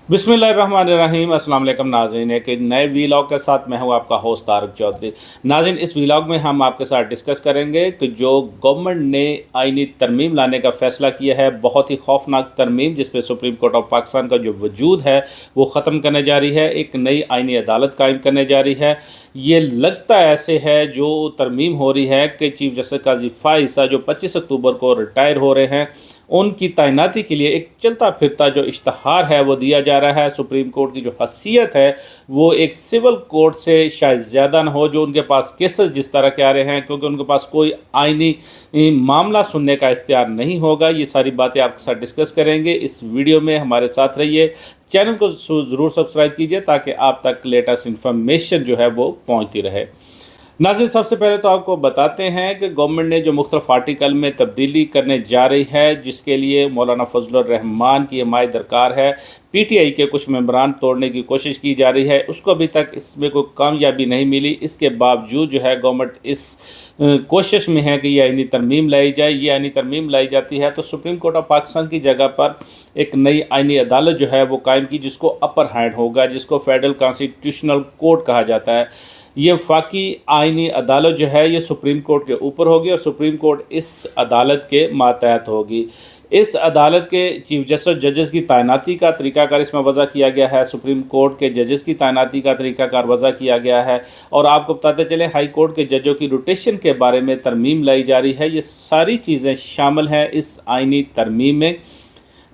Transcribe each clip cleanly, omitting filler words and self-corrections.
बिस्मिल्लाहिर्रहमानिर्रहीम। अस्सलाम वालेकुम नाज़रीन, एक नए वीलॉग के साथ मैं हूं आपका होस्ट तारक चौधरी। नाज़रीन, इस वीलॉग में हम आपके साथ डिस्कस करेंगे कि जो गवर्नमेंट ने आईनी तरमीम लाने का फ़ैसला किया है, बहुत ही खौफनाक तरमीम जिस पे सुप्रीम कोर्ट ऑफ पाकिस्तान का जो वजूद है वो ख़त्म करने जा रही है, एक नई आईनी अदालत कायम करने जा रही है। ये लगता ऐसे है जो तरमीम हो रही है कि चीफ जस्टिस काजी फाइसा जो 25 अक्टूबर को रिटायर हो रहे हैं, उनकी तैनाती के लिए एक चलता फिरता जो इश्तहार है वो दिया जा रहा है। सुप्रीम कोर्ट की जो हैसियत है वो एक सिविल कोर्ट से शायद ज़्यादा न हो, जो उनके पास केसेस जिस तरह के आ रहे हैं, क्योंकि उनके पास कोई आईनी मामला सुनने का इख्तियार नहीं होगा। ये सारी बातें आपके साथ डिस्कस करेंगे। इस वीडियो में हमारे साथ रहिए, चैनल को ज़रूर सब्सक्राइब कीजिए ताकि आप तक लेटेस्ट इन्फॉर्मेशन जो है वो पहुँचती रहे। नाज़रीन, सबसे पहले तो आपको बताते हैं कि गवर्नमेंट ने जो मुख्तलिफ आर्टिकल में तब्दीली करने जा रही है, जिसके लिए मौलाना फजलुर रहमान की हिमायत दरकार है। पीटीआई के कुछ मेंबरान तोड़ने की कोशिश की जा रही है, उसको अभी तक इसमें कोई कामयाबी नहीं मिली। इसके बावजूद जो है गवर्नमेंट इस कोशिश में है कि ये आईनी तरमीम लाई जाए। ये आईनी तरमीम लाई जाती है तो सुप्रीम कोर्ट ऑफ पाकिस्तान की जगह पर एक नई आईनी अदालत जो है वो कायम की, जिसको अपर हैंड होगा, जिसको फेडरल कॉन्स्टिट्यूशनल कोर्ट कहा जाता है। ये फाकी आईनी अदालत जो है ये सुप्रीम कोर्ट के ऊपर होगी और सुप्रीम कोर्ट इस अदालत के मातहत होगी। इस अदालत के चीफ जस्टिस जजेस की तैनाती का तरीकाकार इसमें वज़ा किया गया है। सुप्रीम कोर्ट के जजेस की तैनाती का तरीकाकार वज़ा किया गया है। और आपको बताते चलें, हाई कोर्ट के जजों की रोटेशन के बारे में तरमीम लाई जा रही है। ये सारी चीज़ें शामिल हैं इस आईनी तरमीम में।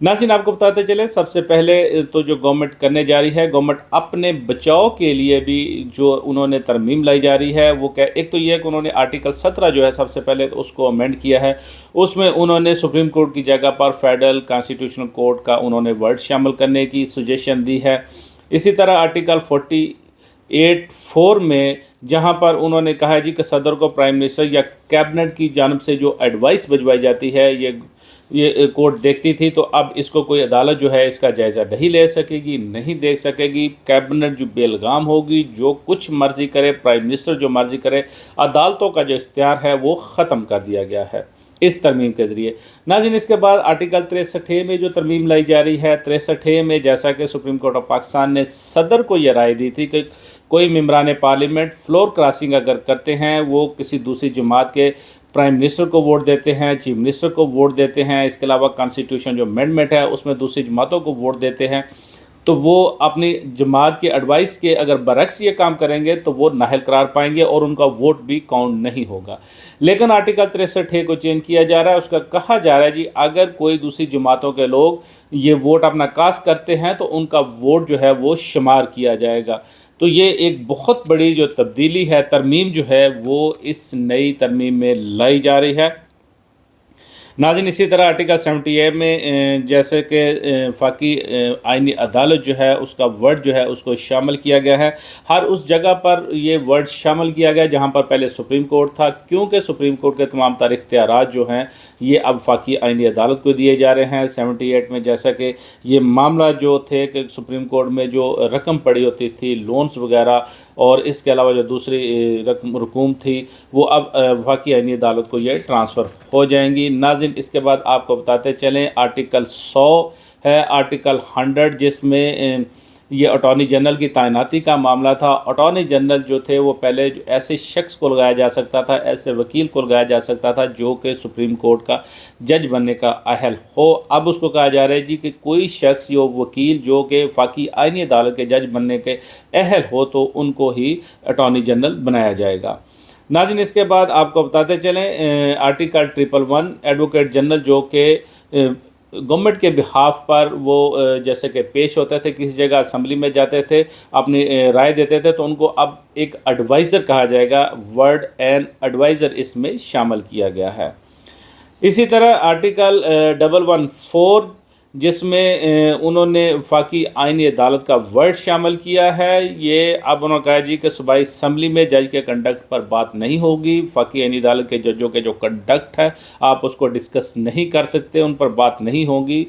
नाज़रीन, आपको बताते चलें, सबसे पहले तो जो गवर्नमेंट करने जा रही है, गवर्नमेंट अपने बचाव के लिए भी जो उन्होंने तरमीम लाई जा रही है वो क्या, एक तो ये है कि उन्होंने आर्टिकल 17 जो है सबसे पहले तो उसको अमेंड किया है। उसमें उन्होंने सुप्रीम कोर्ट की जगह पर फेडरल कॉन्स्टिट्यूशनल कोर्ट का उन्होंने वर्ड शामिल करने की सजेशन दी है। इसी तरह आर्टिकल 48(4) में जहां पर उन्होंने कहा है जी कि सदर को प्राइम मिनिस्टर या कैबिनेट की जानब से जो एडवाइस भिजवाई जाती है ये कोर्ट देखती थी, तो अब इसको कोई अदालत जो है इसका जायज़ा नहीं ले सकेगी, नहीं देख सकेगी। कैबिनेट जो बेलगाम होगी, जो कुछ मर्ज़ी करे, प्राइम मिनिस्टर जो मर्ज़ी करे, अदालतों का जो इख्तियार है वो ख़त्म कर दिया गया है इस तरमीम के ज़रिए। नाज़रीन, इसके बाद आर्टिकल 63 में जो तरमीम लाई जा रही है, 63 में जैसा कि सुप्रीम कोर्ट ऑफ पाकिस्तान ने सदर को यह राय दी थी कि कोई मेंबरान पार्लियामेंट फ्लोर क्रॉसिंग अगर करते हैं, वो किसी दूसरी जमात के प्राइम मिनिस्टर को वोट देते हैं, चीफ मिनिस्टर को वोट देते हैं, इसके अलावा कॉन्स्टिट्यूशन जो अमेंडमेंट है उसमें दूसरी जमातों को वोट देते हैं, तो वो अपनी जमात के एडवाइस के अगर बरक्स ये काम करेंगे तो वो नाहल करार पाएंगे और उनका वोट भी काउंट नहीं होगा। लेकिन आर्टिकल 63 को चेंज किया जा रहा है। उसका कहा जा रहा है जी, अगर कोई दूसरी जमातों के लोग ये वोट अपना कास्ट करते हैं तो उनका वोट जो है वो शुमार किया जाएगा। तो ये एक बहुत बड़ी जो तब्दीली है, तरमीम जो है वो इस नई तरमीम में लाई जा रही है। नाज़रीन, इसी तरह आर्टिकल 78 में जैसे कि फाकी आईनी अदालत जो है उसका वर्ड जो है उसको शामिल किया गया है। हर उस जगह पर ये वर्ड शामिल किया गया जहां पर पहले सुप्रीम कोर्ट था, क्योंकि सुप्रीम कोर्ट के तमाम तर इख्तियारात जो हैं ये अब फाकी आईनी अदालत को दिए जा रहे हैं। 78 में जैसा कि ये मामला जो थे कि सुप्रीम कोर्ट में जो रकम पड़ी होती थी, लोन्स वगैरह, और इसके अलावा जो दूसरी रकूम थी वो अब फाकी आईनी अदालत को ये ट्रांसफ़र हो जाएंगी। नाज़रीन, इसके बाद आपको बताते चलें, आर्टिकल 100 है, आर्टिकल 100 जिसमें ये अटॉर्नी जनरल की तैनाती का मामला था। अटॉर्नी जनरल जो थे वो पहले ऐसे शख्स को लगाया जा सकता था, ऐसे वकील को लगाया जा सकता था जो कि सुप्रीम कोर्ट का जज बनने का अहल हो। अब उसको कहा जा रहा है जी कि कोई शख्स या वकील जो कि फाकी आईनी अदालत के जज बनने के अहल हो तो उनको ही अटॉर्नी जनरल बनाया जाएगा। नाज़रीन, इसके बाद आपको बताते चलें, आर्टिकल 111 एडवोकेट जनरल जो कि गवर्नमेंट के बिहाफ पर वो जैसे कि पेश होते थे, किसी जगह असम्बली में जाते थे, अपनी राय देते थे, तो उनको अब एक एडवाइज़र कहा जाएगा। वर्ड एंड एडवाइज़र इसमें शामिल किया गया है। इसी तरह आर्टिकल 114 जिसमें उन्होंने फाकी आईनी अदालत का वर्ड शामिल किया है, ये अब उन्होंने कहा जी कि सूबाई असम्बली में जज के कंडक्ट पर बात नहीं होगी। फाकी आईनी अदालत के जजों के जो कंडक्ट है आप उसको डिस्कस नहीं कर सकते, उन पर बात नहीं होगी।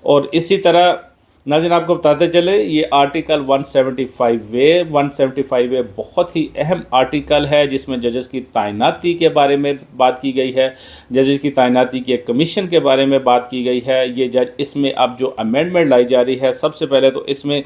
और इसी तरह नाज़रीन आपको बताते चले ये आर्टिकल 175A बहुत ही अहम आर्टिकल है जिसमें जजेस की तैनाती के बारे में बात की गई है, जजेस की तैनाती के कमीशन के बारे में बात की गई है। ये जज इसमें अब जो अमेंडमेंट लाई जा रही है, सबसे पहले तो इसमें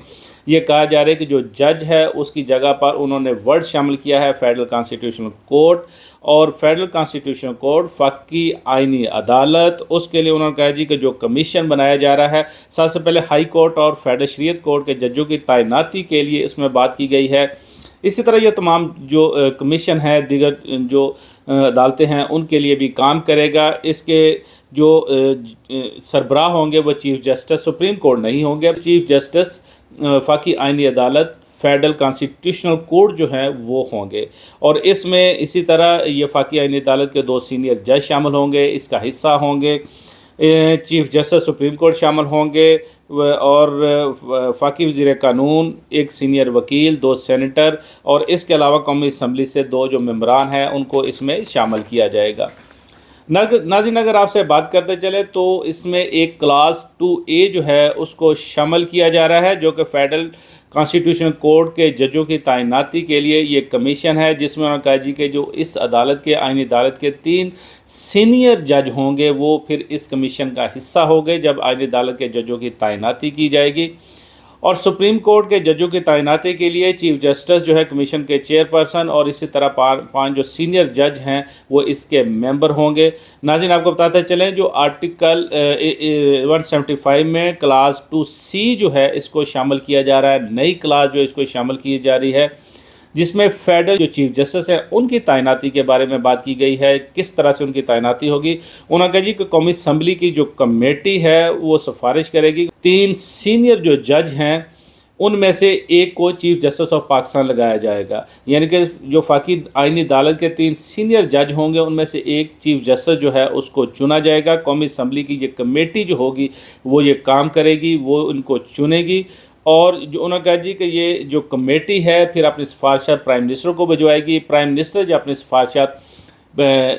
ये कहा जा रहा है कि जो जज है उसकी जगह पर उन्होंने वर्ड शामिल किया है फेडरल कॉन्स्टिट्यूशनल कोर्ट, और फेडरल कॉन्स्टिट्यूशनल कोर्ट फ़ाकी आइनी अदालत, उसके लिए उन्होंने कहा जी कि जो कमीशन बनाया जा रहा है, सबसे पहले हाई कोर्ट और फेडरल शरीयत कोर्ट के जजों की तैनाती के लिए इसमें बात की गई है। इसी तरह ये तमाम जो कमीशन है दीगर जो अदालतें हैं उनके लिए भी काम करेगा। इसके जो सरबराह होंगे वो चीफ़ जस्टिस सुप्रीम कोर्ट नहीं होंगे, चीफ़ जस्टिस फ़ाकी आइनी अदालत फेडरल कॉन्स्टिट्यूशनल कोर्ट जो है वो होंगे। और इसमें इसी तरह ये फ़ाकी आइनी अदालत के 2 सीनियर जज शामिल होंगे, इसका हिस्सा होंगे चीफ़ जस्टिस सुप्रीम कोर्ट शामिल होंगे, और फ़ाकी वज़ीर कानून, एक सीनियर वकील, 2 सेनेटर, और इसके अलावा कौमी असम्बली से 2 जो मेंबरान हैं उनको इसमें शामिल किया जाएगा। नाज़रीन अगर आपसे बात करते चले तो इसमें एक क्लास 2A जो है उसको शामिल किया जा रहा है, जो कि फेडरल कॉन्स्टिट्यूशनल कोर्ट के जजों की तैनाती के लिए ये कमीशन है, जिसमें उन्होंने कहा जी कि जो इस अदालत के आइनी अदालत के 3 सीनियर जज होंगे वो फिर इस कमीशन का हिस्सा होंगे जब आइनी अदालत के जजों की तैनाती की जाएगी। और सुप्रीम कोर्ट के जजों की तैनाती के लिए चीफ जस्टिस जो है कमीशन के चेयरपर्सन, और इसी तरह 5 जो सीनियर जज हैं वो इसके मेंबर होंगे। नाज़रीन आपको बताते चलें जो आर्टिकल 175 में क्लास 2C जो है इसको शामिल किया जा रहा है, नई क्लास जो इसको शामिल की जा रही है, जिसमें फेडरल जो चीफ जस्टिस है उनकी तैनाती के बारे में बात की गई है, किस तरह से उनकी तैनाती होगी। उन्होंने कहा जी कि कौमी असम्बली की जो कमेटी है वो सिफारिश करेगी 3 सीनियर जो जज हैं उनमें से एक को चीफ जस्टिस ऑफ पाकिस्तान लगाया जाएगा, यानी कि जो फ़ाकी आइनी अदालत के 3 सीनियर जज होंगे उनमें से एक चीफ जस्टिस जो है उसको चुना जाएगा। कौमी असम्बली की ये कमेटी जो होगी वो ये काम करेगी, वो उनको चुनेगी, और जो उन्होंने कहा जी कि ये जो कमेटी है फिर अपनी सिफारिशात प्राइम मिनिस्टर को भिजवाएगी, प्राइम मिनिस्टर जो अपनी सिफारिशात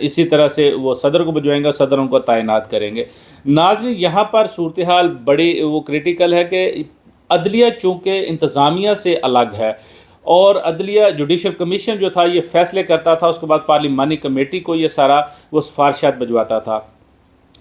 इसी तरह से वो सदर को भिजवाएंगे, सदर उनको तैनात करेंगे। नाज़रीन यहाँ पर सूरत हाल बड़ी वो क्रिटिकल है कि अदलिया चूँकि इंतज़ामिया से अलग है, और अदलिया जुडिशल कमीशन जो था ये फ़ैसले करता था, उसके बाद पार्लिमानी कमेटी को ये सारा वो सिफारिशात भिजवाता था।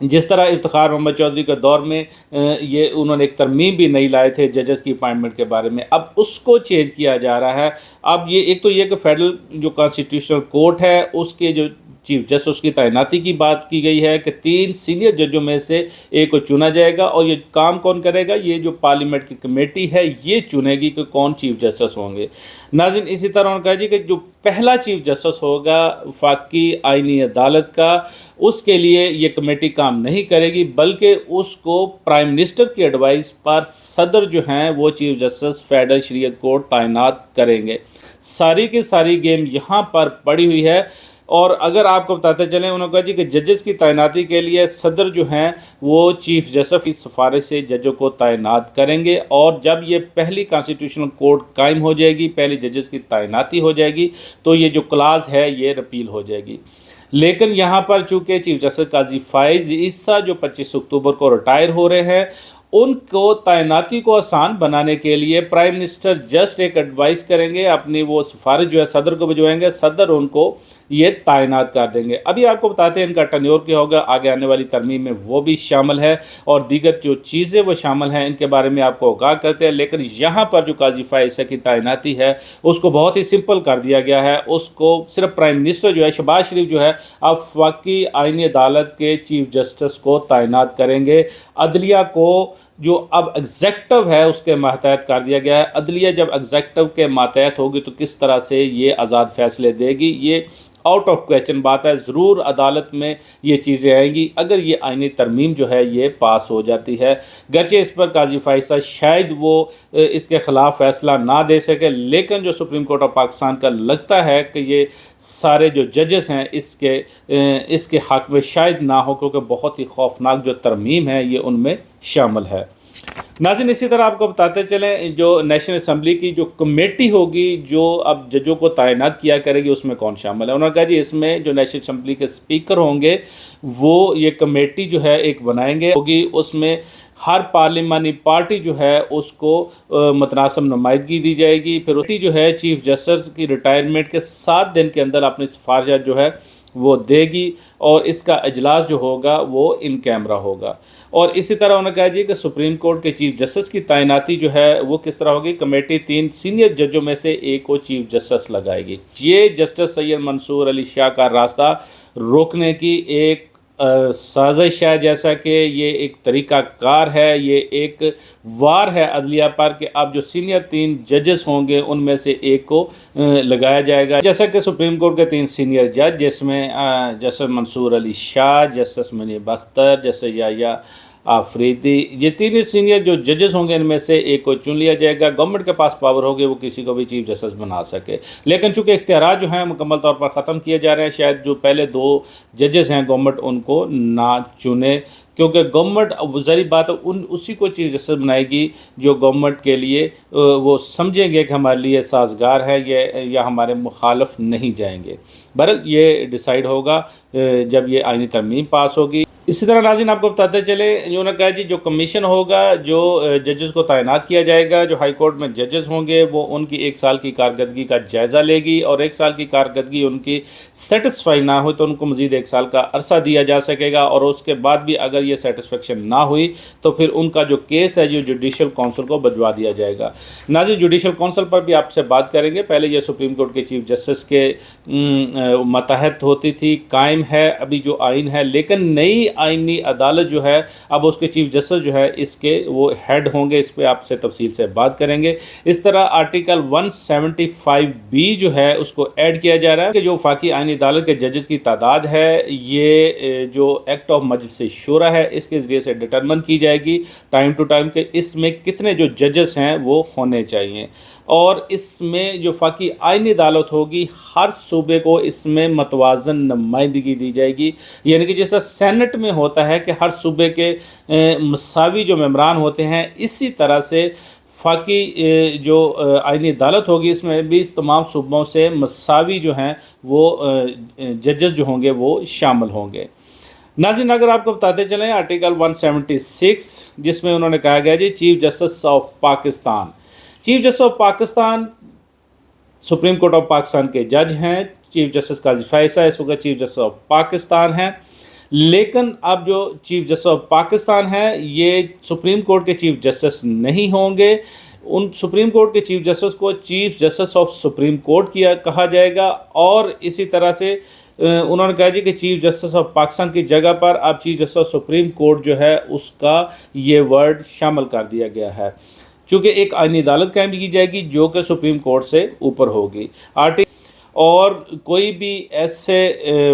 जिस तरह इफ्तिखार मोहम्मद चौधरी के दौर में ये उन्होंने एक तरमीम भी नहीं लाए थे जजेस की अपॉइंटमेंट के बारे में, अब उसको चेंज किया जा रहा है। अब ये एक तो ये कि फेडरल जो कॉन्स्टिट्यूशनल कोर्ट है उसके जो चीफ जस्टिस उसकी तैनाती की बात की गई है कि 3 सीनियर जजों में से एक को चुना जाएगा, और ये काम कौन करेगा, ये जो पार्लियामेंट की कमेटी है ये चुनेगी कि कौन चीफ जस्टिस होंगे। नाज़रीन इसी तरह उन्होंने कहा जी कि जो पहला चीफ जस्टिस होगा फ़ाकी आइनी अदालत का, उसके लिए ये कमेटी काम नहीं करेगी, बल्कि उसको प्राइम मिनिस्टर की एडवाइस पर सदर जो हैं वो चीफ जस्टिस फेडरल शरीयत कोर्ट तैनात करेंगे। सारी की सारी गेम यहाँ पर पड़ी हुई है। और अगर आपको बताते चलें उन्होंने कहा जी कि जजेस की तैनाती के लिए सदर जो हैं वो चीफ जस्टिस की सिफारिश से जजों को तैनात करेंगे, और जब ये पहली कॉन्स्टिट्यूशनल कोर्ट कायम हो जाएगी, पहली जजेस की तैनाती हो जाएगी, तो ये जो क्लास है ये रिपील हो जाएगी। लेकिन यहाँ पर चूँकि चीफ जस्टिस काजी फाइज ईसा जो 25 अक्टूबर को रिटायर हो रहे हैं, उनको तैनाती को आसान बनाने के लिए प्राइम मिनिस्टर जस्ट एक एडवाइस करेंगे, अपनी वो सिफारिश जो है सदर को भिजवाएंगे, सदर उनको ये तैनात कर देंगे। अभी आपको बताते हैं इनका टन्योर क्या होगा, आगे आने वाली तरमीम में वो भी शामिल है, और दीगर जो चीज़ें वो शामिल हैं इनके बारे में आपको आगाह करते हैं। लेकिन यहाँ पर जो काजी फाइसा की तैनाती है उसको बहुत ही सिंपल कर दिया गया है, उसको सिर्फ प्राइम मिनिस्टर जो है शहबाज शरीफ जो है अब फ़ाकी आइनी अदालत के चीफ जस्टिस को तैनात करेंगे। अदलिया को जो अब एग्जेक्टिव है उसके मातहत कर दिया गया है। अदलिया जब एग्जेक्टिव के मातहत होगी तो किस तरह से ये आज़ाद फैसले देगी, ये आउट ऑफ क्वेश्चन बात है। ज़रूर अदालत में ये चीज़ें आएंगी अगर ये आईनी तरमीम जो है ये पास हो जाती है। गरचे इस पर काजी फाइसा शायद वो इसके ख़िलाफ़ फ़ैसला ना दे सके, लेकिन जो सुप्रीम कोर्ट ऑफ पाकिस्तान का लगता है कि ये सारे जो जजेस हैं इसके हक़ में शायद ना हो, क्योंकि बहुत ही खौफनाक जो तरमीम है ये उनमें शामिल है। नाज़रीन इसी तरह आपको बताते चलें जो नेशनल असम्बली की जो कमेटी होगी जो अब जजों को तैनात किया करेगी उसमें कौन शामिल है। उन्होंने कहा जी इसमें जो नेशनल असम्बली के स्पीकर होंगे वो ये कमेटी जो है एक बनाएंगे होगी, उसमें ہر پارلیمانی پارٹی جو ہے اس کو متناسب نمائندگی دی جائے گی. پھر اسی جو ہے چیف جسٹس کی ریٹائرمنٹ کے 7 دن کے اندر اپنی سفارشات جو ہے وہ دے گی اور اس کا اجلاس جو ہوگا وہ ان کیمرہ ہوگا. اور اسی طرح انہوں نے کہا جی کہ سپریم کورٹ کے چیف جسٹس کی تعیناتی جو ہے وہ کس طرح ہوگی. کمیٹی 3 سینئر ججوں میں سے ایک کو چیف جسٹس لگائے گی. یہ جسٹس سید منصور علی شاہ کا راستہ روکنے کی ایک سازش ہے، جیسا کہ یہ ایک طریقہ کار ہے، یہ ایک وار ہے عدلیہ پر کہ اب جو سینئر 3 ججز ہوں گے ان میں سے ایک کو لگایا جائے گا. جیسا کہ سپریم کورٹ کے 3 سینئر جج جس میں جسٹس منصور علی شاہ، جسٹس منیب اختر، جسٹس یحییٰ آفریدی، یہ 3 سینئر جو ججز ہوں گے ان میں سے ایک کو چن لیا جائے گا. گورنمنٹ کے پاس پاور ہوگی وہ کسی کو بھی چیف جسٹس بنا سکے، لیکن چونکہ اختیارات جو ہیں مکمل طور پر ختم کیے جا رہے ہیں، شاید جو پہلے 2 ججز ہیں گورنمنٹ ان کو نہ چنے، کیونکہ گورنمنٹ ظاہری بات اسی کو چیف جسٹس بنائے گی جو گورنمنٹ کے لیے وہ سمجھیں گے کہ ہمارے لیے سازگار ہے یا ہمارے مخالف نہیں جائیں گے. بہرحال یہ ڈیسائیڈ ہوگا جب یہ آئینی ترمیم پاس ہوگی. اسی طرح ناظرین آپ کو بتاتے چلے، انہوں نے کہا جی جو کمیشن ہوگا جو ججز کو تعینات کیا جائے گا، جو ہائی کورٹ میں ججز ہوں گے وہ ان کی 1 سال کی کارکردگی کا جائزہ لے گی، اور 1 سال کی کارکردگی ان کی سیٹسفائی نہ ہوئی تو ان کو مزید 1 سال کا عرصہ دیا جا سکے گا، اور اس کے بعد بھی اگر یہ سیٹسفیکشن نہ ہوئی تو پھر ان کا جو کیس ہے جو جوڈیشل کونسل کو بھجوا دیا جائے گا. ناظرین جوڈیشل کونسل پر بھی آپ سے بات کریں گے. پہلے یہ سپریم کورٹ کے چیف جسٹس کے ماتحت ہوتی تھی، قائم ہے ابھی جو آئین ہے، لیکن نئی آئینی عدالت جو ہے اب اس کے چیف جسٹس جو ہے اس کے وہ ہیڈ ہوں گے. اس پہ آپ سے تفصیل سے بات کریں گے. اس طرح آرٹیکل 175B جو ہے اس کو ایڈ کیا جا رہا ہے کہ جو وفاقی آئینی عدالت کے ججز کی تعداد ہے یہ جو ایکٹ آف مجلس شورا ہے اس کے ذریعے سے ڈٹرمن کی جائے گی ٹائم ٹو ٹائم کہ اس میں کتنے جو ججز ہیں وہ ہونے چاہیے، اور اس میں جو وفاقی آئینی عدالت ہوگی ہر صوبے کو اس میں متوازن نمائندگی دی جائے گی. یعنی کہ جیسا سینٹ میں ہوتا ہے کہ ہر صوبے کے مساوی جو ممبران ہوتے ہیں، اسی طرح سے وفاقی جو آئینی عدالت ہوگی اس میں بھی تمام صوبوں سے مساوی جو ہیں وہ ججز جو ہوں گے وہ شامل ہوں گے. ناظرین اگر آپ کو بتاتے چلیں آرٹیکل 176 جس میں انہوں نے کہا گیا جی chief justice of Pakistan, chief justice of Pakistan supreme court of Pakistan کے جج ہیں. چیف جسٹس قاضی فیصل اس وقت چیف جسٹس آف پاکستان ہیں، لیکن اب جو چیف جسٹس آف پاکستان ہیں یہ سپریم کورٹ کے چیف جسٹس نہیں ہوں گے. ان سپریم کورٹ کے چیف جسٹس کو chief justice of supreme court کہا جائے گا، اور اسی طرح سے انہوں نے کہا جی کہ چیف جسٹس آف پاکستان کی جگہ پر اب chief justice of supreme court جو ہے اس کا یہ ورڈ شامل کر دیا گیا ہے، چونکہ ایک آئینی عدالت قائم کی جائے گی جو کہ سپریم کورٹ سے اوپر ہوگی. اور کوئی بھی ایسے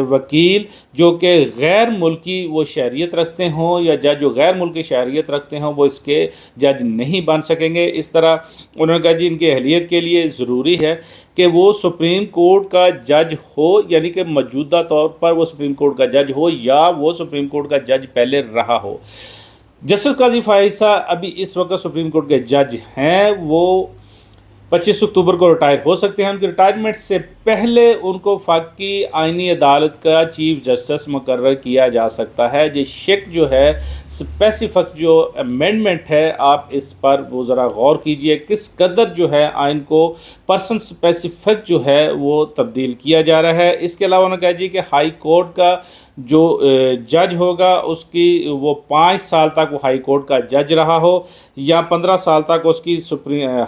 وکیل جو کہ غیر ملکی وہ شہریت رکھتے ہوں یا جج جو غیر ملکی شہریت رکھتے ہوں وہ اس کے جج نہیں بن سکیں گے. اس طرح انہوں نے کہا جی ان کی اہلیت کے لیے ضروری ہے کہ وہ سپریم کورٹ کا جج ہو، یعنی کہ موجودہ طور پر وہ سپریم کورٹ کا جج ہو یا وہ سپریم کورٹ کا جج پہلے رہا ہو. جسٹس قاضی فائصہ ابھی اس وقت سپریم کورٹ کے جج ہیں، وہ 25 اکتوبر کو ریٹائر ہو سکتے ہیں. ان کی ریٹائرمنٹ سے پہلے ان کو وفاقی آئینی عدالت کا چیف جسٹس مقرر کیا جا سکتا ہے. یہ شک جو ہے اسپیسیفک جو امینڈمنٹ ہے آپ اس پر وہ ذرا غور کیجئے کس قدر جو ہے آئین کو پرسن اسپیسیفک جو ہے وہ تبدیل کیا جا رہا ہے. اس کے علاوہ انہوں نے کہا جی کہ ہائی کورٹ کا جو جج ہوگا اس کی وہ 5 سال تک وہ ہائی کورٹ کا جج رہا ہو یا 15 سال تک اس کی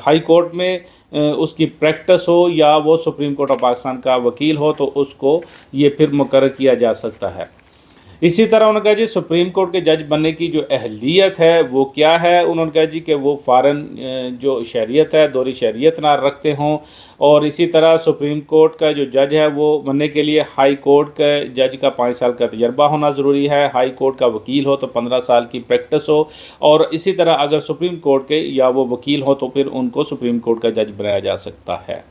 ہائی کورٹ میں اس کی پریکٹس ہو یا وہ سپریم کورٹ آف پاکستان کا وکیل ہو تو اس کو یہ پھر مقرر کیا جا سکتا ہے. اسی طرح انہوں نے کہا جی سپریم کورٹ کے جج بننے کی جو اہلیت ہے وہ کیا ہے. انہوں نے کہا جی کہ وہ فارن جو شہریت ہے دوہری شہریت نہ رکھتے ہوں، اور اسی طرح سپریم کورٹ کا جو جج ہے وہ بننے کے لیے ہائی کورٹ کے جج کا 5 سال کا تجربہ ہونا ضروری ہے، ہائی کورٹ کا وکیل ہو تو 15 سال کی پریکٹس ہو، اور اسی طرح اگر سپریم کورٹ کے یا وہ وکیل ہو تو پھر ان کو سپریم کورٹ کا جج بنایا جا سکتا ہے.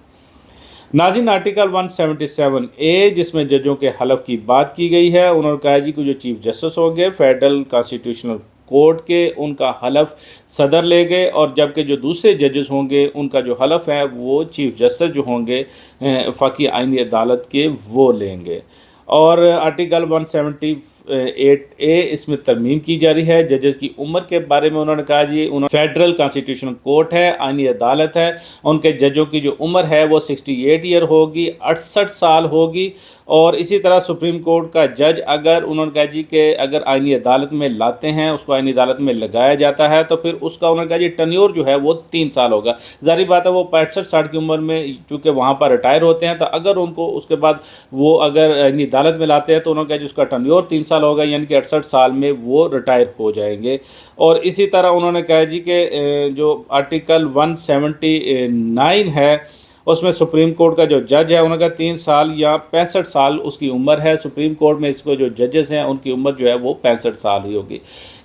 ناظرین آرٹیکل 177A جس میں ججوں کے حلف کی بات کی گئی ہے، انہوں نے کہا جی کہ جو چیف جسٹس ہوں گے فیڈرل کانسٹیٹیوشنل کورٹ کے ان کا حلف صدر لے گئے، اور جبکہ جو دوسرے ججز ہوں گے ان کا جو حلف ہے وہ چیف جسٹس جو ہوں گے وفاقی آئینی عدالت کے وہ لیں گے. اور آرٹیکل 178A اس میں ترمیم کی جا رہی ہے۔ ججز کی عمر کے بارے میں انہوں نے کہا جی فیڈرل کانسٹیٹیوشنل کورٹ ہے، آئینی عدالت ہے، ان کے ججوں کی جو عمر ہے وہ 68 ایئر ہوگی، 68 سال ہوگی۔ اور اسی طرح سپریم کورٹ کا جج اگر انہوں نے کہا جی کہ اگر آئینی عدالت میں لاتے ہیں، اس کو آئینی عدالت میں لگایا جاتا ہے تو پھر اس کا انہوں نے کہا جی ٹنیور جو ہے وہ 3 سال ہوگا۔ ظاہری بات ہے وہ 65-60 کی عمر میں چونکہ وہاں پر ریٹائر ہوتے ہیں، تو اگر ان کو اس کے بعد وہ اگر آئینی عدالت میں لاتے ہیں تو انہوں نے کہا جی اس کا ٹنیور 3 سال ہوگا، یعنی کہ 68 سال میں وہ ریٹائر ہو جائیں گے۔ اور اسی طرح انہوں نے کہا جی کہ جو آرٹیکل 179 ہے اس میں سپریم کورٹ کا جو جج ہے انہوں نے کہا 3 سال یا 65 سال اس کی عمر ہے۔ سپریم کورٹ میں اس کو جو ججز ہیں ان کی عمر جو ہے وہ 65 سال ہی ہوگی،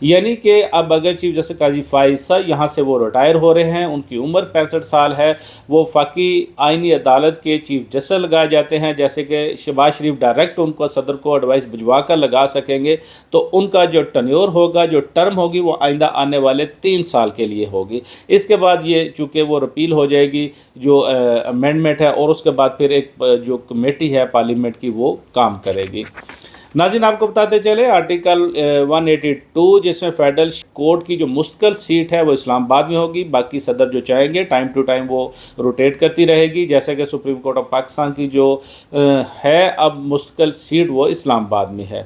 یعنی کہ اب اگر چیف جسٹس قاضی فائزہ یہاں سے وہ ریٹائر ہو رہے ہیں، ان کی عمر 65 سال ہے، وہ وفاقی آئینی عدالت کے چیف جسٹس لگائے جاتے ہیں، جیسے کہ شہباز شریف ڈائریکٹ ان کو صدر کو ایڈوائس بھجوا کر لگا سکیں گے، تو ان کا جو ٹنیور ہوگا، جو ٹرم ہوگی، وہ آئندہ آنے والے 3 سال کے لیے ہوگی۔ اس کے بعد یہ چونکہ وہ رپیل ہو جائے گی جو امینڈمنٹ ہے، اور اس کے بعد پھر ایک جو کمیٹی ہے پارلیمنٹ کی وہ کام کرے گی۔ ناظرین آپ کو بتاتے چلے آرٹیکل 182 جس میں فیڈرل کورٹ کی جو مستقل سیٹ ہے وہ اسلام آباد میں ہوگی، باقی صدر جو چاہیں گے ٹائم ٹو ٹائم وہ روٹیٹ کرتی رہے گی، جیسے کہ سپریم کورٹ آف پاکستان کی جو ہے اب مستقل سیٹ وہ اسلام آباد میں ہے۔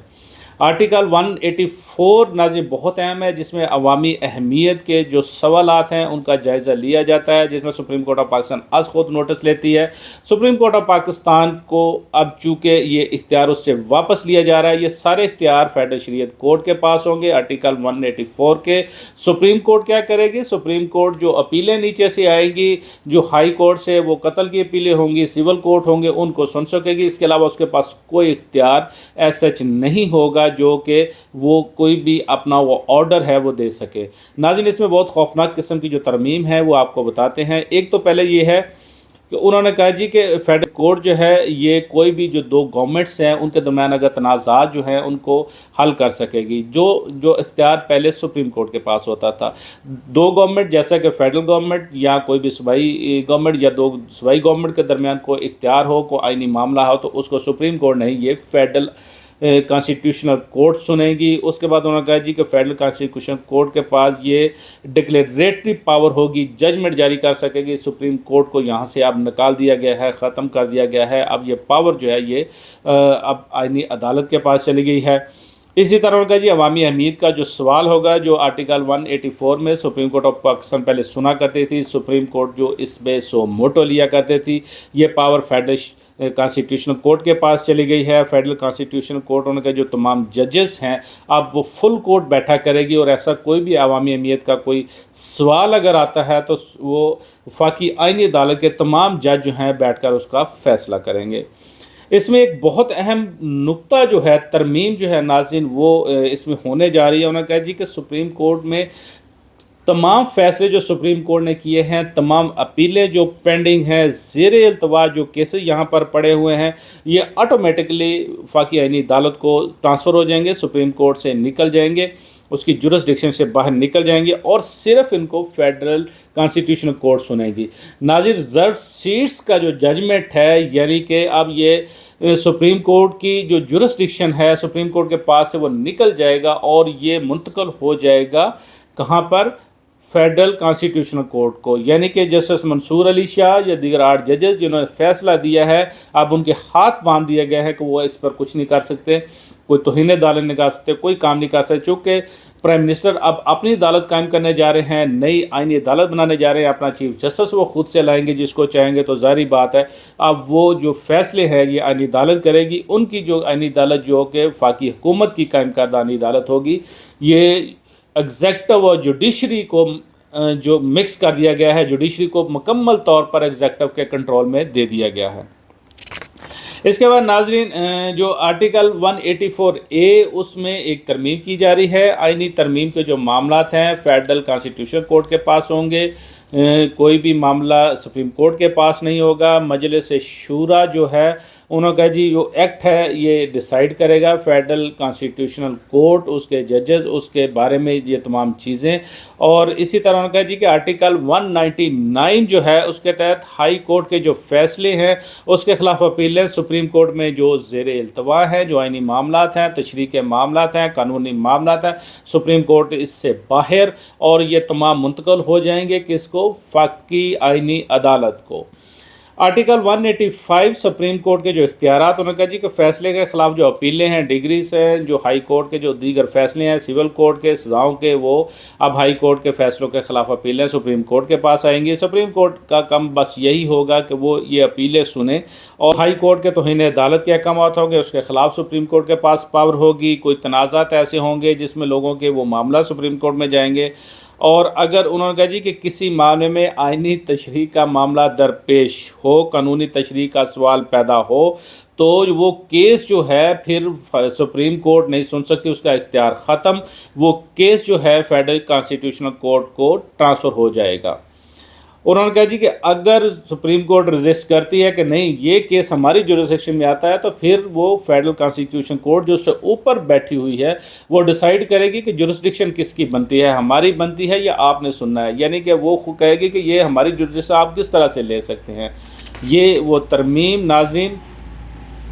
آرٹیکل 184 ناظرین بہت اہم ہے، جس میں عوامی اہمیت کے جو سوالات ہیں ان کا جائزہ لیا جاتا ہے، جس میں سپریم کورٹ آف پاکستان از خود نوٹس لیتی ہے۔ سپریم کورٹ آف پاکستان کو اب چونکہ یہ اختیار اس سے واپس لیا جا رہا ہے، یہ سارے اختیار فیڈرل شریعت کورٹ کے پاس ہوں گے۔ آرٹیکل 184 کے سپریم کورٹ کیا کرے گی؟ سپریم کورٹ جو اپیلیں نیچے سے آئیں گی، جو ہائی کورٹ سے وہ قتل کی اپیلیں ہوں گی، سول کورٹ ہوں گے، ان کو سن سکے گی۔ اس کے علاوہ اس کے پاس کوئی اختیار ایز سچ نہیں ہوگا جو کہ وہ کوئی بھی اپنا وہ آرڈر ہے وہ دے سکے۔ ناظرین اس میں بہت خوفناک قسم کی جو ترمیم ہے وہ آپ کو بتاتے ہیں۔ ایک تو پہلے یہ ہے کہ انہوں نے کہا جی کہ فیڈرل کورٹ جو ہے یہ کوئی بھی جو 2 گورنمنٹس ہیں ان کے درمیان اگر تنازعات جو ہیں ان کو حل کر سکے گی، جو اختیار پہلے سپریم کورٹ کے پاس ہوتا تھا۔ 2 گورنمنٹ جیسا کہ فیڈرل گورنمنٹ یا کوئی بھی صوبائی گورنمنٹ یا 2 صوبائی گورنمنٹ کے درمیان کوئی اختیار ہو، کوئی آئینی معاملہ ہو، تو اس کو سپریم کورٹ نہیں، یہ فیڈرل کانسٹیٹیوشنل کورٹ سنے گی۔ اس کے بعد انہوں نے کہا جی کہ فیڈرل کانسٹیٹیوشنل کورٹ کے پاس یہ ڈکلیریٹری پاور ہوگی، ججمنٹ جاری کر سکے گی۔ سپریم کورٹ کو یہاں سے اب نکال دیا گیا ہے، ختم کر دیا گیا ہے، اب یہ پاور جو ہے یہ اب آئینی عدالت کے پاس چلی گئی ہے۔ اسی طرح کا جی عوامی اہمیت کا جو سوال ہوگا، جو آرٹیکل 184 میں سپریم کورٹ آف پاکستان پہلے سنا کرتی تھی، سپریم کورٹ جو اس میں سو موٹو لیا کرتے تھی، یہ پاور فیڈرل کانسٹیٹیوشنل کورٹ کے پاس چلی گئی ہے۔ فیڈرل کانسٹیٹیوشنل کورٹ ان کے جو تمام ججز ہیں اب وہ فل کورٹ بیٹھا کرے گی، اور ایسا کوئی بھی عوامی اہمیت کا کوئی سوال اگر آتا ہے تو وہ وفاقی آئینی عدالت کے تمام جج جو ہیں بیٹھ کر اس کا فیصلہ کریں گے۔ اس میں ایک بہت اہم نقطہ جو ہے، ترمیم جو ہے ناظرین وہ اس میں ہونے جا رہی ہے۔ انہوں نے کہا جی کہ سپریم کورٹ میں تمام فیصلے جو سپریم کورٹ نے کیے ہیں، تمام اپیلیں جو پینڈنگ ہیں، زیر التوا جو کیسز یہاں پر پڑے ہوئے ہیں، یہ آٹومیٹکلی وفاقی آئینی عدالت کو ٹرانسفر ہو جائیں گے، سپریم کورٹ سے نکل جائیں گے، اس کی جورسڈکشن سے باہر نکل جائیں گے، اور صرف ان کو فیڈرل کانسٹیٹیوشنل کورٹ سنے گی۔ ناظر ریزرو سیٹس کا جو ججمنٹ ہے، یعنی کہ اب یہ سپریم کورٹ کی جو جورسڈکشن ہے سپریم کورٹ کے پاس سے وہ نکل جائے گا، اور یہ منتقل ہو جائے گا کہاں پر؟ فیڈرل کانسٹیٹیوشنل کورٹ کو، یعنی کہ جسٹس منصور علی شاہ یا دیگر 8 ججز جنہوں نے فیصلہ دیا ہے، اب ان کے ہاتھ باندھ دیا گیا ہے کہ وہ اس پر کچھ نہیں کر سکتے، کوئی توہین عدالت نہیں کر سکتے، کوئی کام نہیں کر سکتے، چونکہ پرائم منسٹر اب اپنی عدالت قائم کرنے جا رہے ہیں، نئی آئینی عدالت بنانے جا رہے ہیں، اپنا چیف جسٹس وہ خود سے لائیں گے جس کو چاہیں گے، تو ظاہری بات ہے اب وہ جو فیصلے ہیں یہ آئینی عدالت کرے گی۔ ان کی جو آئینی عدالت جو کہ وفاقی حکومت کی قائم کردہ آئینی عدالت ہوگی، یہ ایگزیکٹو اور جوڈیشری کو جو مکس کر دیا گیا ہے، جوڈیشری کو مکمل طور پر ایگزیکٹو کے کنٹرول میں دے دیا گیا ہے۔ اس کے بعد ناظرین جو آرٹیکل 184A اس میں ایک ترمیم کی جا رہی ہے۔ آئینی ترمیم کے جو معاملات ہیں فیڈرل کانسٹیٹیوشنل کورٹ کے پاس ہوں گے، कोई भी मामला सुप्रीम कोर्ट के पास नहीं होगा। मजलिस शूरा जो है उन्होंने कहा जी जो एक्ट है ये डिसाइड करेगा, फेडरल कॉन्स्टिट्यूशनल कोर्ट, उसके जजेस, उसके बारे में ये तमाम चीज़ें। और इसी तरह उन्होंने कहा जी कि आर्टिकल 199 जो है उसके तहत हाई कोर्ट के जो फैसले हैं उसके खिलाफ अपीलें सुप्रीम कोर्ट में जो ज़ेर इल्तवा है, जो आइनी मामलात हैं, तशरीह के मामलात हैं, कानूनी मामलात हैं, सुप्रीम कोर्ट इससे बाहर, और ये तमाम मुंतकिल हो जाएंगे किसको? फाकी आइनी अदालत को। आर्टिकल 185 सुप्रीम कोर्ट के जो इख्तियारात, उन्होंने कहा जी कि फैसले के खिलाफ जो अपीलें हैं, डिग्रीज हैं, जो हाई कोर्ट के जो दीगर फैसले हैं, सिविल कोर्ट के सजाओं के, वो अब हाई कोर्ट के फैसलों के खिलाफ अपीलें सुप्रीम कोर्ट के पास आएंगी। सुप्रीम कोर्ट का काम बस यही होगा कि वो ये अपीलें सुने, और हाई कोर्ट के तौहीन अदालत के अहकाम होंगे उसके खिलाफ सुप्रीम कोर्ट के पास पावर होगी। कोई तनाज़ात ऐसे होंगे जिसमें लोगों के वो मामला सुप्रीम कोर्ट में जाएंगे। और अगर उन्होंने कहा जी कि किसी मामले में आइनी तशरीह का मामला दरपेश हो, कानूनी तशरीह का सवाल पैदा हो, तो वो केस जो है फिर सुप्रीम कोर्ट नहीं सुन सकती, उसका इख्तियार ख़त्म। वो केस जो है फेडरल कॉन्स्टिट्यूशनल कोर्ट को ट्रांसफ़र हो जाएगा। उन्होंने कहा जी कि अगर सुप्रीम कोर्ट रजिस्ट करती है कि नहीं ये केस हमारी जुरिसडिक्शन में आता है, तो फिर वो फेडरल कॉन्स्टिट्यूशन कोर्ट जो उससे ऊपर बैठी हुई है वो डिसाइड करेगी कि जुरिसडिक्शन किसकी बनती है, हमारी बनती है या आपने सुनना है। यानी कि वो कहेगी कि ये हमारी जुरिसडिक्शन आप किस तरह से ले सकते हैं। ये वो तरमीम नाज़रीन,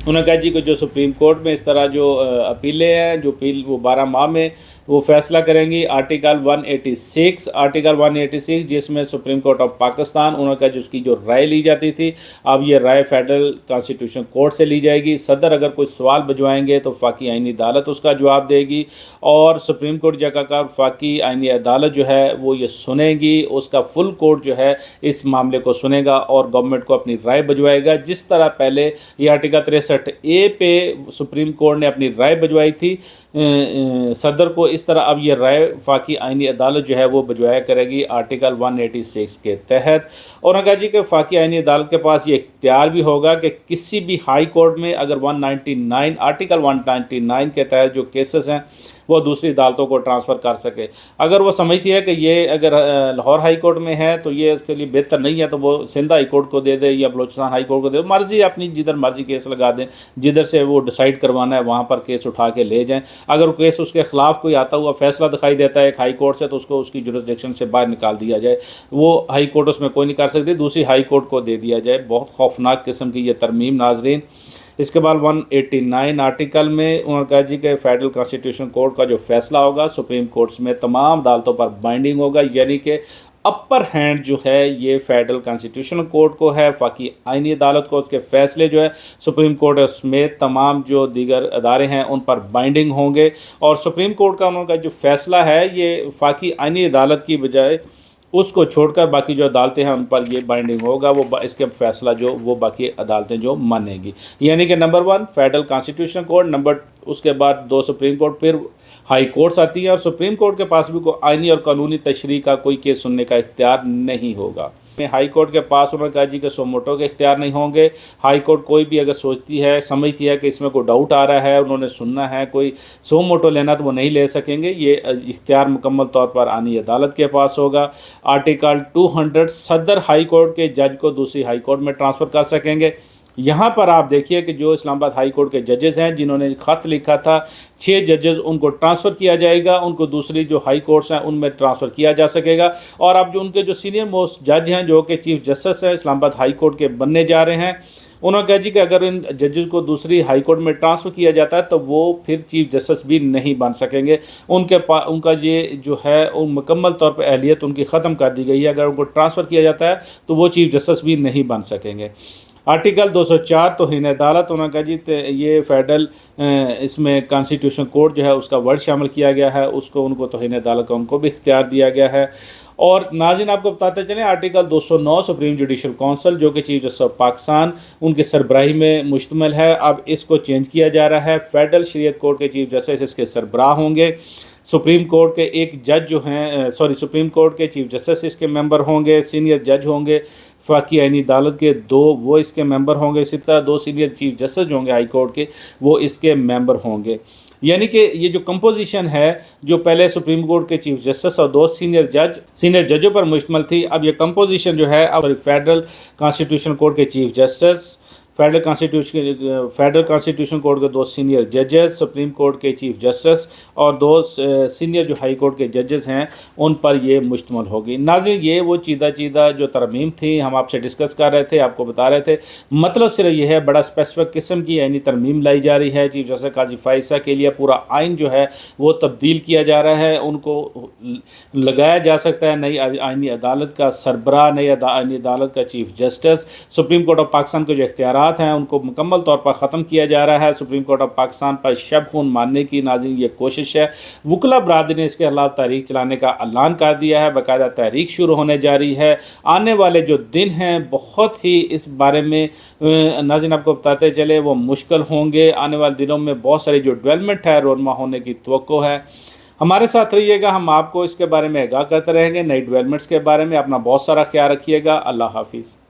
उन्होंने कहा जी कि जो सुप्रीम कोर्ट में इस तरह जो अपीलें हैं, जो अपील वो 12 माह में वो फैसला करेंगी। आर्टिकल 186 जिसमें सुप्रीम कोर्ट ऑफ पाकिस्तान, उन्होंने कहा जिसकी जो राय ली जाती थी अब ये राय फेडरल कॉन्स्टिट्यूशन कोर्ट से ली जाएगी। सदर अगर कोई सवाल भिजवाएंगे तो फाकी आइनी अदालत उसका जवाब देगी, और सुप्रीम कोर्ट जगह का फाकी आइनी अदालत जो है वो ये सुनेगी, उसका फुल कोर्ट जो है इस मामले को सुनेगा और गवर्नमेंट को अपनी राय भिजवाएगा। जिस तरह पहले ये आर्टिकल 63A पे सुप्रीम कोर्ट ने अपनी राय भिजवाई थी सदर को, इस तरह अब ये राय फाकी आइनी अदालत जो है वो भिजवाया करेगी आर्टिकल 186 के तहत। और कहा जी कि फाकी आइनी अदालत के पास ये इख्तियार भी होगा कि किसी भी हाई कोर्ट में अगर 199 आर्टिकल 199 के तहत जो केसेस हैं वो दूसरी अदालतों को ट्रांसफ़र कर सके। अगर वो समझती है कि ये अगर लाहौर हाई कोर्ट में है तो ये उसके लिए बेहतर नहीं है, तो वो सिंध हाई कोर्ट को दे दे या बलूचिस्तान हाई कोर्ट को दे, मर्ज़ी अपनी जिधर मर्ज़ी केस लगा दें, जिधर से वो डिसाइड करवाना है वहाँ पर केस उठा के ले जाएं। अगर केस उसके ख़िलाफ़ कोई आता हुआ फैसला दिखाई देता है एक हाई कोर्ट से, तो उसको उसकी जुरिसडिक्शन से बाहर निकाल दिया जाए। वो हाई कोर्ट उसमें कोई नहीं कर सकती, दूसरी हाई कोर्ट को दे दिया जाए। बहुत खौफनाक किस्म की ये तरमीम नाज़रीन। इसके बाद 189 आर्टिकल में उन्होंने कहा जी कि फेडरल कॉन्स्टिट्यूशन कोर्ट का जो फैसला होगा सुप्रीम कोर्ट्स में तमाम अदालतों पर बाइंडिंग होगा, यानी कि अपर हैंड जो है ये फेडरल कॉन्स्टिट्यूशनल कोर्ट को है, फाकी आइनी अदालत को उसके फैसले जो है सुप्रीम कोर्ट समेत तमाम जो दीगर अदारे हैं उन पर बाइंडिंग होंगे। और सुप्रीम कोर्ट का उनका जो फैसला है ये फाकी आइनी अदालत की बजाय उसको छोड़कर बाकी जो अदालतें हैं उन पर ये बाइंडिंग होगा, वो इसके फैसला जो वो बाकी अदालतें जो मानेंगी। यानी कि number 1 federal constitution court, number उसके बाद 2 सुप्रीम कोर्ट, फिर हाई कोर्ट्स आती है। और सुप्रीम कोर्ट के पास भी कोई आइनी और कानूनी तशरीह का कोई केस सुनने का इख्तियार नहीं होगा। हाई कोर्ट के पास उन्होंने कहा जी कि सो मोटो के इख्तियार नहीं होंगे। हाई कोर्ट कोई भी अगर सोचती है, समझती है कि इसमें कोई डाउट आ रहा है, उन्होंने सुनना है, कोई सो मोटो लेना, तो वो नहीं ले सकेंगे। ये इख्तियार मुकम्मल तौर पर आनी अदालत के पास होगा। आर्टिकल 200 सदर हाई कोर्ट के जज को दूसरी हाई कोर्ट में ट्रांसफ़र कर सकेंगे। यहाँ पर आप देखिए कि जो इस्लामाबाद हाई कोर्ट के जजेस हैं जिन्होंने ख़त लिखा था 6 जजेस, उनको ट्रांसफ़र किया जाएगा, उनको दूसरी जो हाई कोर्ट्स हैं उनमें ट्रांसफ़र किया जा सकेगा। और अब जो उनके जो सीनियर मोस्ट जज हैं जो कि चीफ जस्टिस हैं इस्लामाबाद हाई कोर्ट के बनने जा रहे हैं, उन्होंने कहा जी कि अगर इन जजेस को दूसरी हाई कोर्ट में ट्रांसफ़र किया जाता है तो वो फिर चीफ जस्टिस भी नहीं बन सकेंगे। उनका ये जो है मुकम्मल तौर पर अहलियत उनकी ख़त्म कर दी गई है। अगर उनको ट्रांसफ़र किया जाता है तो वो चीफ जस्टिस भी नहीं बन सकेंगे। आर्टिकल 204 तौहीन अदालत, उन्होंने कहा जी ये फेडरल इसमें कॉन्स्टिट्यूशन कोर्ट जो है उसका वर्ड शामिल किया गया है, उसको उनको तौहीन अदालत का उनको भी इख्तियार दिया गया है। और नाज़रीन आपको बताते चलें आर्टिकल 209 सुप्रीम जुडिशल काउंसिल जो कि चीफ जस्टिस ऑफ पाकिस्तान उनके सरबराही में मुश्तमिल है, अब इसको चेंज किया जा रहा है। फेडरल शरीयत कोर्ट के चीफ जस्टिस इसके सरबराह होंगे। सुप्रीम कोर्ट के एक जज जो हैं सुप्रीम कोर्ट के चीफ जस्टिस इसके मेंबर होंगे। सीनियर जज होंगे फाकी आइनी अदालत के 2, वो इसके मेंबर होंगे। इसी तरह 2 सीनियर चीफ जस्टिस जो होंगे हाई कोर्ट के वो इसके मेंबर होंगे। यानी कि ये जो कंपोजिशन है, जो पहले सुप्रीम कोर्ट के चीफ जस्टिस और 2 सीनियर जजों पर मुश्तमिल थी, अब ये कंपोजिशन जो है अब फेडरल कॉन्स्टिट्यूशन कोर्ट के chief justice, federal constitution court के 2 सीनियर जजेस, सुप्रीम कोर्ट के चीफ जस्टिस और 2 सीनियर जो हाई कोर्ट के जजेस हैं, उन पर ये मुश्तमिल होगी। नाज़रीन, ये वो चीदा जो तरमीम थी हम आपसे डिस्कस कर रहे थे, आपको बता रहे थे। मतलब सिर्फ ये है, बड़ा स्पेसिफिक किस्म की यानी तरमीम लाई जा रही है। चीफ जस्टिस काजी फाइसा के लिए पूरा आइन जो है वो तब्दील किया जा रहा है, उनको लगाया जा सकता है नई आइनी अदालत का सरबराह, नई आइनी अदालत का chief justice. Supreme court of Pakistan के जो इख्तियारात हैं उनको मुकम्मल तौर पर ख़त्म किया जा रहा है। सुप्रीम कोर्ट ऑफ पाकिस्तान पर शब खून मानने की नाज़रीन ये कोशिश है। वकला बरादरी ने इसके खिलाफ तहरीक चलाने का ऐलान कर दिया है, बाकायदा तहरीक शुरू होने जा रही है। आने वाले जो दिन हैं बहुत ही इस बारे में नाज़रीन आपको बताते चले वो मुश्किल होंगे। आने वाले दिनों में बहुत सारी जो डेवलपमेंट है रोनमा होने की तवक्को है। हमारे साथ रहिएगा, हम आपको इसके बारे में आगाह करते रहेंगे, नई डेवलपमेंट्स के बारे में। अपना बहुत सारा ख्याल रखिएगा। अल्लाह हाफिज़।